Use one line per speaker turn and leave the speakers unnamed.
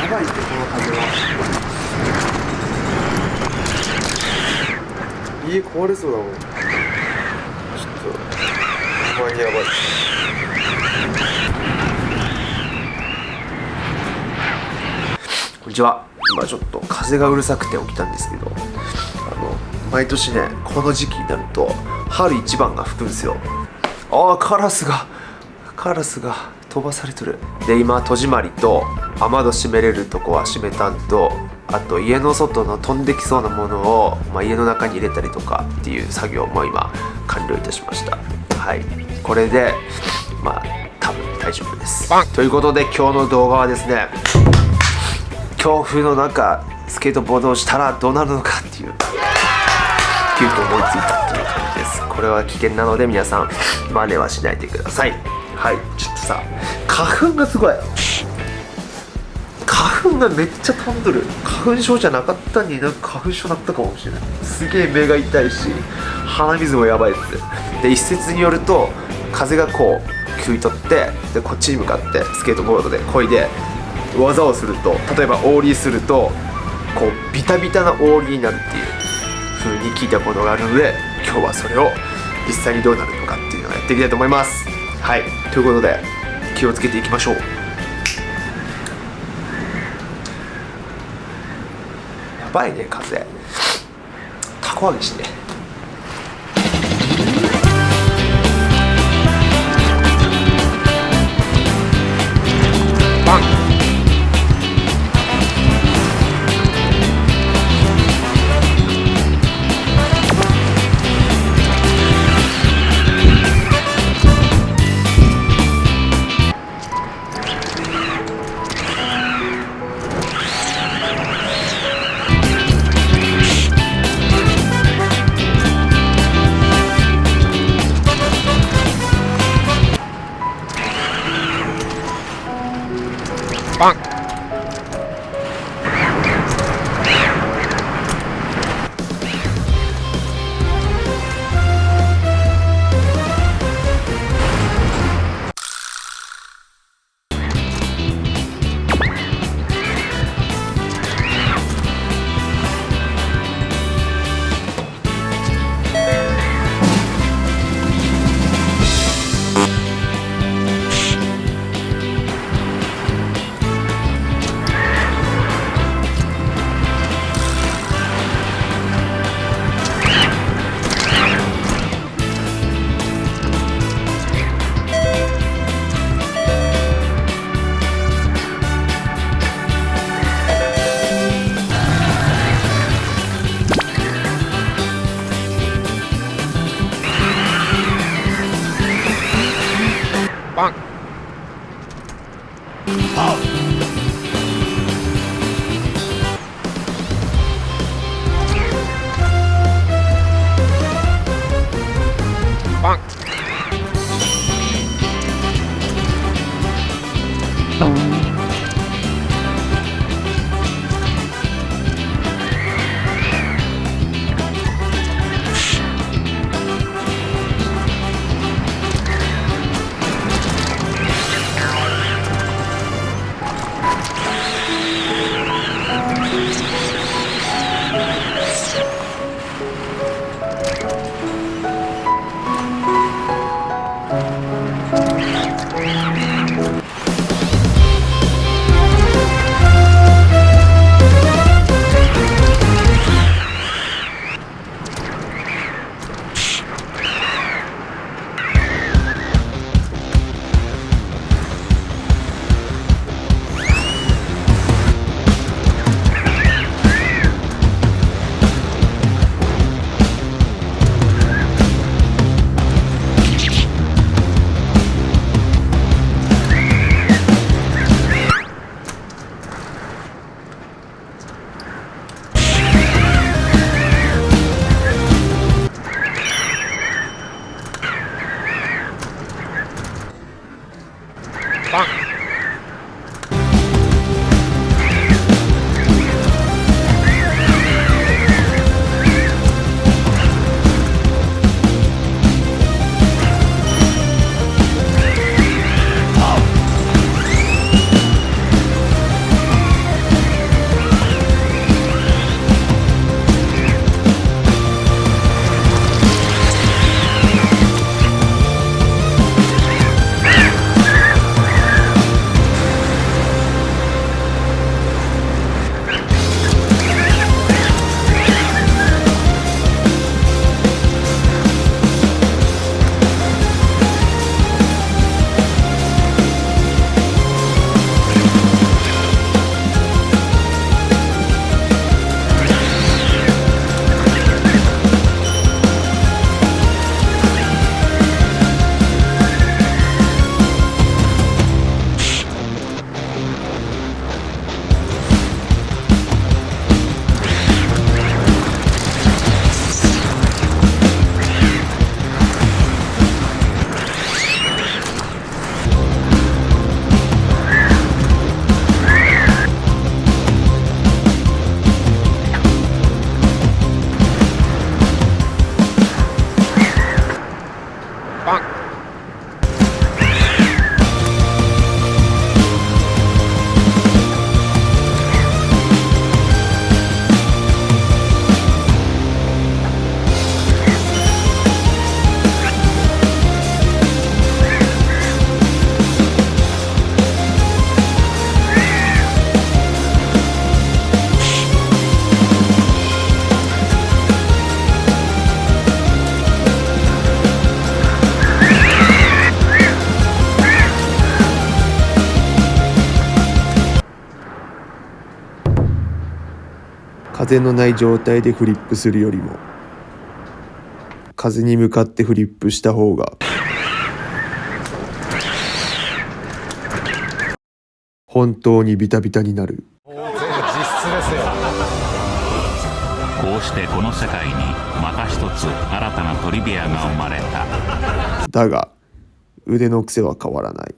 ばいってこの風は。家壊れそうだもん。ちょっとほんまにやばい。こんにちは。今ちょっと風がうるさくて起きたんですけど、毎年ねこの時期になると春一番が吹くんですよ。ああ、カラスが飛ばされとる。で今戸締まりと雨戸閉めれるとこは閉めたんと、あと家の外の飛んできそうなものを、家の中に入れたりとかっていう作業も今完了いたしました。はい、これで多分大丈夫です。ということで今日の動画はですね、強風の中スケートボードをしたらどうなるのかっていう急遽思いついたっていう感じです。これは危険なので皆さん真似はしないでください。はい、ちょっとさ、花粉がすごい。花粉がめっちゃ飛んどる。花粉症じゃなかったのになんか花粉症だったかもしれない。すげえ目が痛いし鼻水もやばいです。で一説によると風がこう吸い取って、でこっちに向かってスケートボードで漕いで技をすると、例えばオーリーするとこうビタビタなオーリーになるっていう風に聞いたことがあるので、今日はそれを実際にどうなるのかっていうのをやっていきたいと思います。はい、ということで気をつけていきましょう。やばいね風。たこ揚げしてバン。バン。バン。バン。風のない状態でフリップするよりも風に向かってフリップした方が本当にビタビタになる。
実質ですよ。
こうしてこの世界にまた一つ新たなトリビアが生まれた。
だが腕の癖は変わらない。